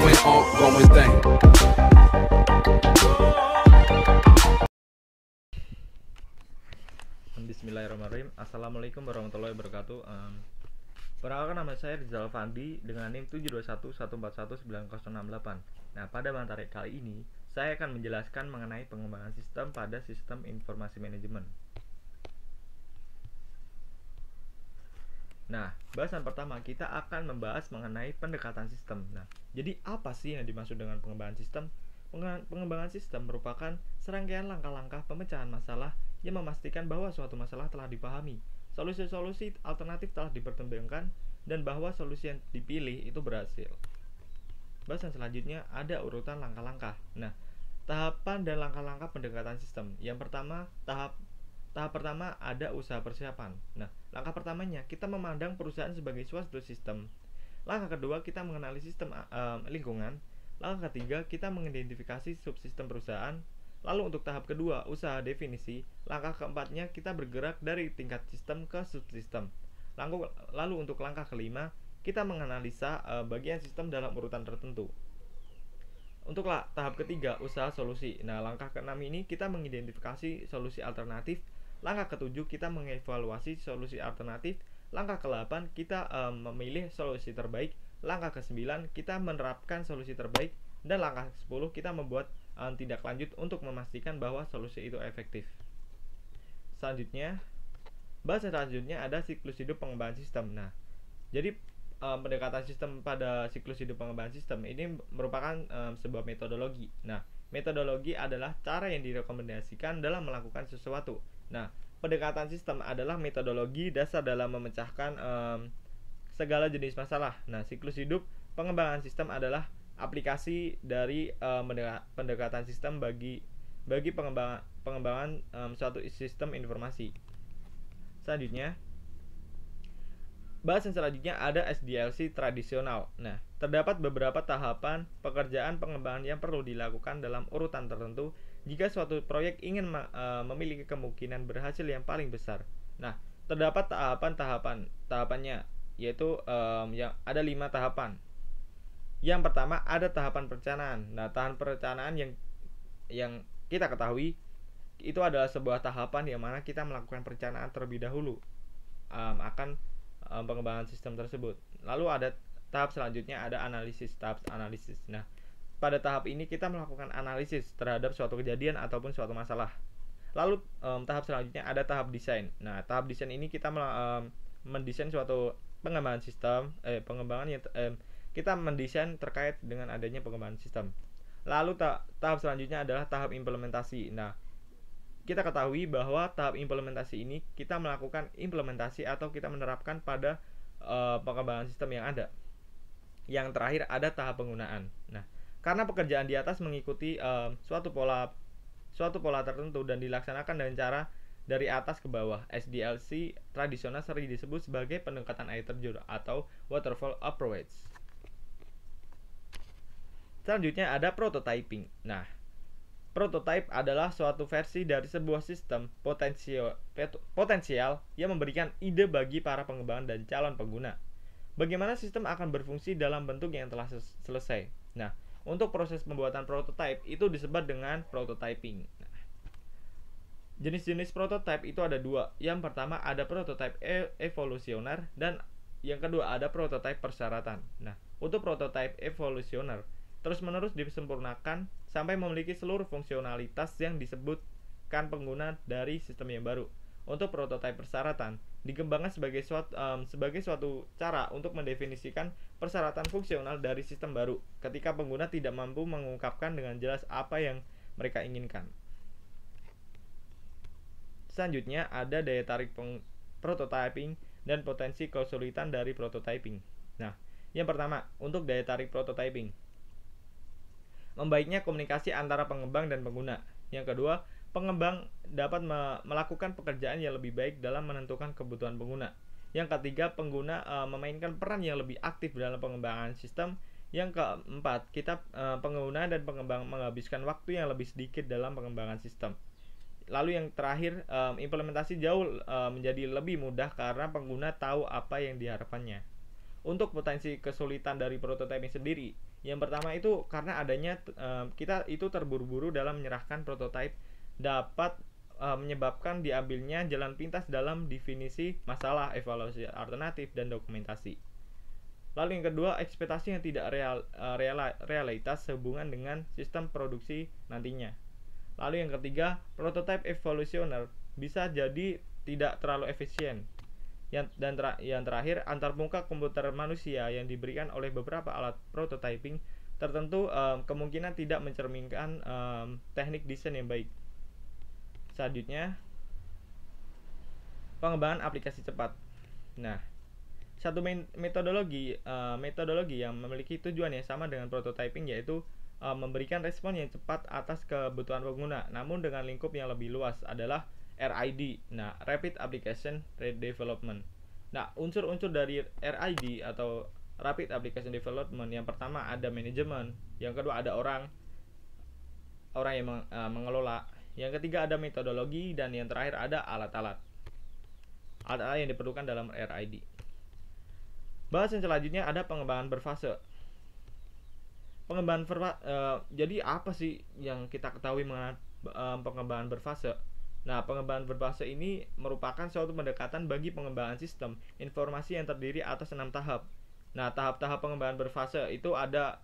ongoing thing. Bismillahirrahmanirrahim. Assalamualaikum warahmatullahi wabarakatuh. Perkenalkan, nama saya Rizal Fandi dengan NIM 721141968. Nah, pada materi kali ini saya akan menjelaskan mengenai pengembangan sistem pada sistem informasi manajemen. Nah, bahasan pertama kita akan membahas mengenai pendekatan sistem. Nah, jadi apa sih yang dimaksud dengan pengembangan sistem? Pengembangan sistem merupakan serangkaian langkah-langkah pemecahan masalah yang memastikan bahwa suatu masalah telah dipahami, solusi-solusi alternatif telah dipertimbangkan, dan bahwa solusi yang dipilih itu berhasil. Bahasan selanjutnya ada urutan langkah-langkah. Nah, tahapan dan langkah-langkah pendekatan sistem. Yang pertama, tahap pertama ada usaha persiapan. Nah, langkah pertamanya kita memandang perusahaan sebagai suatu sistem. Langkah kedua kita mengenali sistem lingkungan. Langkah ketiga kita mengidentifikasi subsistem perusahaan. Lalu untuk tahap kedua usaha definisi. Langkah keempatnya kita bergerak dari tingkat sistem ke subsistem. Lalu untuk langkah kelima kita menganalisa bagian sistem dalam urutan tertentu. Untuk tahap ketiga usaha solusi. Nah, langkah keenam ini kita mengidentifikasi solusi alternatif. Langkah ketujuh kita mengevaluasi solusi alternatif. Langkah ke-8 kita memilih solusi terbaik. Langkah ke-9 kita menerapkan solusi terbaik. Dan langkah ke-10 kita membuat tindak lanjut untuk memastikan bahwa solusi itu efektif. Bahasan selanjutnya ada siklus hidup pengembangan sistem. Nah, jadi pendekatan sistem pada siklus hidup pengembangan sistem ini merupakan sebuah metodologi. Nah, metodologi adalah cara yang direkomendasikan dalam melakukan sesuatu. Nah, pendekatan sistem adalah metodologi dasar dalam memecahkan segala jenis masalah. Nah, siklus hidup pengembangan sistem adalah aplikasi dari pendekatan sistem bagi pengembangan suatu sistem informasi. Bahasan selanjutnya ada SDLC tradisional. Nah, terdapat beberapa tahapan pekerjaan pengembangan yang perlu dilakukan dalam urutan tertentu jika suatu proyek ingin memiliki kemungkinan berhasil yang paling besar. Nah, terdapat tahapannya, yaitu yang ada 5 tahapan. Yang pertama ada tahapan perencanaan. Nah, tahapan perencanaan yang kita ketahui itu adalah sebuah tahapan yang mana kita melakukan perencanaan terlebih dahulu akan pengembangan sistem tersebut. Lalu ada tahap selanjutnya ada tahap analisis. Nah, pada tahap ini kita melakukan analisis terhadap suatu kejadian ataupun suatu masalah. Lalu tahap selanjutnya ada tahap desain. Nah, tahap desain ini kita mendesain suatu pengembangan sistem, kita mendesain terkait dengan adanya pengembangan sistem. Lalu tahap selanjutnya adalah tahap implementasi. Nah, kita ketahui bahwa tahap implementasi ini kita melakukan implementasi atau kita menerapkan pada pengembangan sistem yang ada. Yang terakhir ada tahap penggunaan. Nah, karena pekerjaan di atas mengikuti suatu pola tertentu dan dilaksanakan dengan cara dari atas ke bawah, SDLC tradisional sering disebut sebagai pendekatan air terjun atau waterfall approach. Selanjutnya ada prototyping. Nah, prototype adalah suatu versi dari sebuah sistem potensial yang memberikan ide bagi para pengembangan dan calon pengguna. Bagaimana sistem akan berfungsi dalam bentuk yang telah selesai. Nah, untuk proses pembuatan prototype itu disebut dengan prototyping. Nah, jenis-jenis prototype itu ada 2. Yang pertama ada prototype evolusioner dan yang kedua ada prototype persyaratan. Nah, untuk prototype evolusioner terus-menerus disempurnakan sampai memiliki seluruh fungsionalitas yang disebutkan pengguna dari sistem yang baru. Untuk prototipe persyaratan dikembangkan sebagai suatu cara untuk mendefinisikan persyaratan fungsional dari sistem baru ketika pengguna tidak mampu mengungkapkan dengan jelas apa yang mereka inginkan. Selanjutnya ada daya tarik prototyping dan potensi kesulitan dari prototyping. Nah, yang pertama untuk daya tarik prototyping, membaiknya komunikasi antara pengembang dan pengguna. Yang kedua, pengembang dapat melakukan pekerjaan yang lebih baik dalam menentukan kebutuhan pengguna. Yang ketiga, pengguna memainkan peran yang lebih aktif dalam pengembangan sistem. Yang keempat, pengguna dan pengembang menghabiskan waktu yang lebih sedikit dalam pengembangan sistem. Lalu yang terakhir, implementasi jauh menjadi lebih mudah karena pengguna tahu apa yang diharapkannya. untuk potensi kesulitan dari prototyping sendiri, yang pertama itu karena adanya kita itu terburu-buru dalam menyerahkan prototype dapat menyebabkan diambilnya jalan pintas dalam definisi masalah, evaluasi alternatif, dan dokumentasi. Lalu yang kedua, ekspektasi yang tidak realitas sehubungan dengan sistem produksi nantinya. Lalu yang ketiga, prototype evolusioner bisa jadi tidak terlalu efisien. Yang terakhir, antarmuka komputer manusia yang diberikan oleh beberapa alat prototyping tertentu kemungkinan tidak mencerminkan teknik desain yang baik. Selanjutnya, pengembangan aplikasi cepat. Nah, satu metodologi yang memiliki tujuan yang sama dengan prototyping, yaitu memberikan respon yang cepat atas kebutuhan pengguna, namun dengan lingkup yang lebih luas, adalah RID. Nah, Rapid Application Development. Nah, unsur-unsur dari RID atau Rapid Application Development, yang pertama ada manajemen, yang kedua ada orang yang mengelola, yang ketiga ada metodologi, dan yang terakhir ada alat-alat yang diperlukan dalam RID. Bahasan selanjutnya ada pengembangan berfase. Jadi apa sih yang kita ketahui mengenai pengembangan berfase? Nah, pengembangan berfase ini merupakan suatu pendekatan bagi pengembangan sistem informasi yang terdiri atas 6 tahap. Nah, tahap-tahap pengembangan berfase itu ada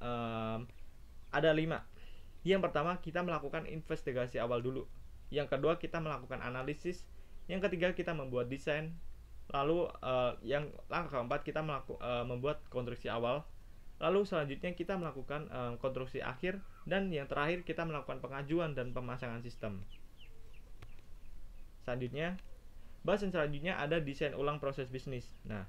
5. Yang pertama, kita melakukan investigasi awal dulu. Yang kedua, kita melakukan analisis. Yang ketiga, kita membuat desain. Lalu yang langkah keempat, kita membuat konstruksi awal. Lalu selanjutnya kita melakukan konstruksi akhir, dan yang terakhir kita melakukan pengajuan dan pemasangan sistem. Selanjutnya, bahasan selanjutnya ada desain ulang proses bisnis. Nah,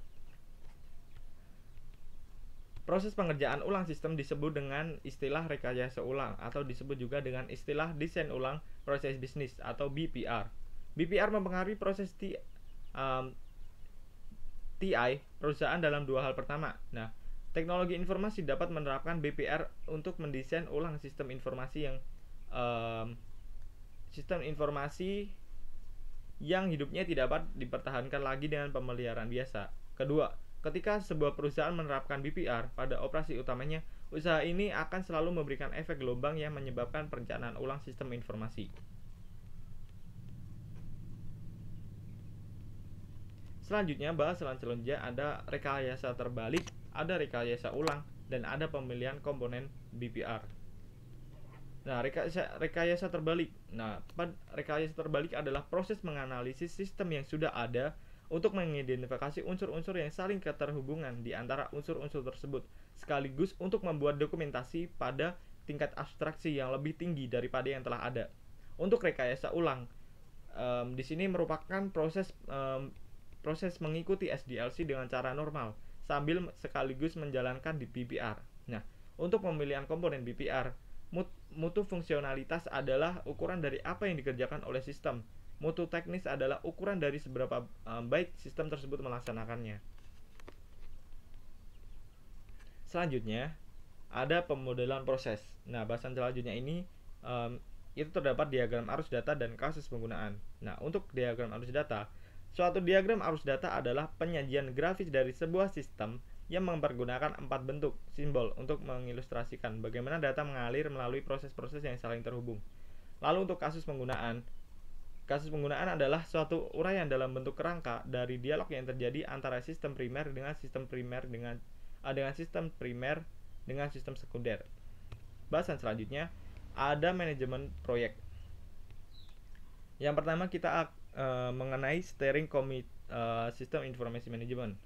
proses pengerjaan ulang sistem disebut dengan istilah rekayasa ulang, atau disebut juga dengan istilah desain ulang proses bisnis atau BPR. BPR mempengaruhi proses TI perusahaan dalam dua hal. Pertama, nah, teknologi informasi dapat menerapkan BPR untuk mendesain ulang sistem informasi yang hidupnya tidak dapat dipertahankan lagi dengan pemeliharaan biasa. Kedua, ketika sebuah perusahaan menerapkan BPR pada operasi utamanya, usaha ini akan selalu memberikan efek gelombang yang menyebabkan perencanaan ulang sistem informasi. Selanjutnya, selanjutnya ada rekayasa terbalik, ada rekayasa ulang, dan ada pemilihan komponen BPR. Nah, rekayasa terbalik. Nah, rekayasa terbalik adalah proses menganalisis sistem yang sudah ada untuk mengidentifikasi unsur-unsur yang saling keterhubungan di antara unsur-unsur tersebut, sekaligus untuk membuat dokumentasi pada tingkat abstraksi yang lebih tinggi daripada yang telah ada. Untuk rekayasa ulang, di sini merupakan proses mengikuti SDLC dengan cara normal sambil sekaligus menjalankan di BPR. Nah, untuk pemilihan komponen BPR, mutu fungsionalitas adalah ukuran dari apa yang dikerjakan oleh sistem. Mutu teknis adalah ukuran dari seberapa baik sistem tersebut melaksanakannya. Selanjutnya, ada pemodelan proses. Nah, bahasan selanjutnya ini itu terdapat diagram arus data dan kasus penggunaan. Nah, untuk diagram arus data, suatu diagram arus data adalah penyajian grafis dari sebuah sistem yang mempergunakan 4 bentuk simbol untuk mengilustrasikan bagaimana data mengalir melalui proses-proses yang saling terhubung. Lalu untuk kasus penggunaan adalah suatu uraian dalam bentuk kerangka dari dialog yang terjadi antara sistem primer dengan sistem sekunder. Bahasan selanjutnya ada manajemen proyek. Yang pertama kita mengenai steering committee sistem informasi manajemen.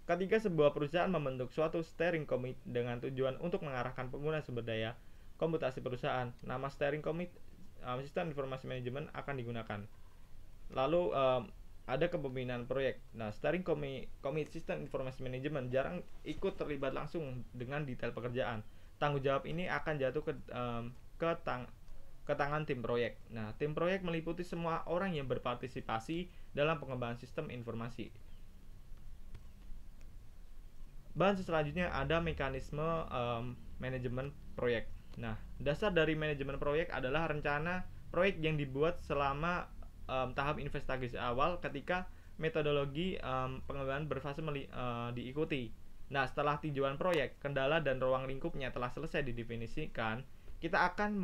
Ketika sebuah perusahaan membentuk suatu steering committee dengan tujuan untuk mengarahkan pengguna sumber daya komputasi perusahaan, nama steering committee sistem informasi manajemen akan digunakan. Lalu ada kepemimpinan proyek. Nah, steering committee sistem informasi manajemen jarang ikut terlibat langsung dengan detail pekerjaan. Tanggung jawab ini akan jatuh ke tangan tim proyek. Nah, tim proyek meliputi semua orang yang berpartisipasi dalam pengembangan sistem informasi. Bahan selanjutnya ada mekanisme manajemen proyek. Nah, dasar dari manajemen proyek adalah rencana proyek yang dibuat selama tahap investigasi awal ketika metodologi pengembangan berfase diikuti. Nah, setelah tinjauan proyek, kendala dan ruang lingkupnya telah selesai didefinisikan, kita akan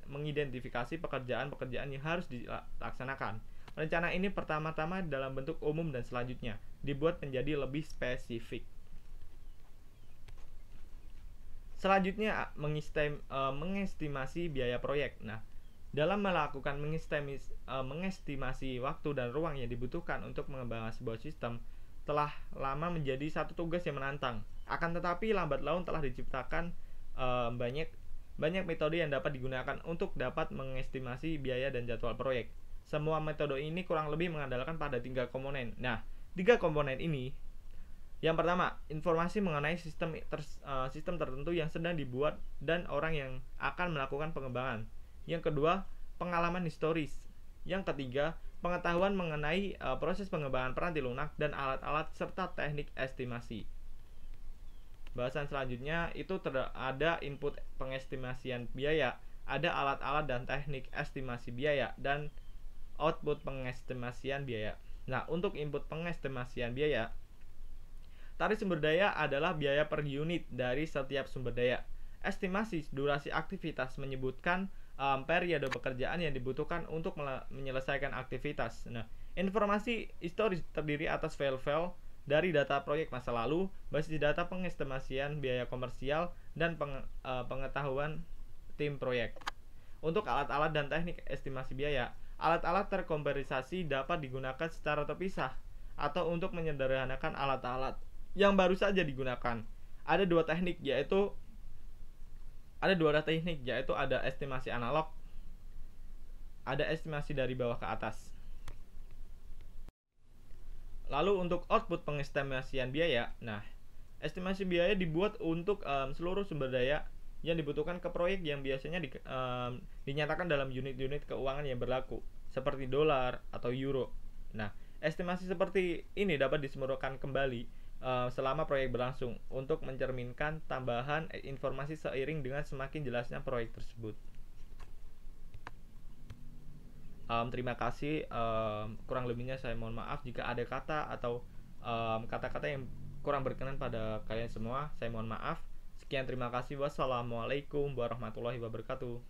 mengidentifikasi pekerjaan-pekerjaan yang harus dilaksanakan. Rencana ini pertama-tama dalam bentuk umum dan selanjutnya dibuat menjadi lebih spesifik. Selanjutnya, mengestimasi biaya proyek. Nah, dalam melakukan mengestimasi waktu dan ruang yang dibutuhkan untuk mengembangkan sebuah sistem telah lama menjadi satu tugas yang menantang. Akan tetapi lambat laun telah diciptakan banyak metode yang dapat digunakan untuk dapat mengestimasi biaya dan jadwal proyek. Semua metode ini kurang lebih mengandalkan pada 3 komponen. Nah, 3 komponen ini, yang pertama, informasi mengenai sistem tertentu yang sedang dibuat dan orang yang akan melakukan pengembangan. Yang kedua, pengalaman historis. Yang ketiga, pengetahuan mengenai proses pengembangan peranti lunak dan alat-alat serta teknik estimasi. Bahasan selanjutnya itu ada input pengestimasian biaya, ada alat-alat dan teknik estimasi biaya, dan output pengestimasian biaya. Nah, untuk input pengestimasian biaya, tarif sumber daya adalah biaya per unit dari setiap sumber daya. Estimasi durasi aktivitas menyebutkan periode pekerjaan yang dibutuhkan untuk menyelesaikan aktivitas. Nah, informasi historis terdiri atas file-file dari data proyek masa lalu, basis data pengestimasian biaya komersial, dan pengetahuan tim proyek. Untuk alat-alat dan teknik estimasi biaya, alat-alat terkompresasi dapat digunakan secara terpisah atau untuk menyederhanakan alat-alat yang baru saja digunakan. Ada dua teknik yaitu ada estimasi analog, ada estimasi dari bawah ke atas. Lalu untuk output pengestimasian biaya, nah, estimasi biaya dibuat untuk seluruh sumber daya yang dibutuhkan ke proyek yang biasanya dinyatakan dalam unit-unit keuangan yang berlaku, seperti dolar atau euro. Nah, estimasi seperti ini dapat disemurkan kembali selama proyek berlangsung untuk mencerminkan tambahan informasi seiring dengan semakin jelasnya proyek tersebut. Terima kasih. Kurang lebihnya saya mohon maaf jika ada kata atau kata-kata yang kurang berkenan pada kalian semua. Saya mohon maaf. Sekian, terima kasih. Wassalamualaikum warahmatullahi wabarakatuh.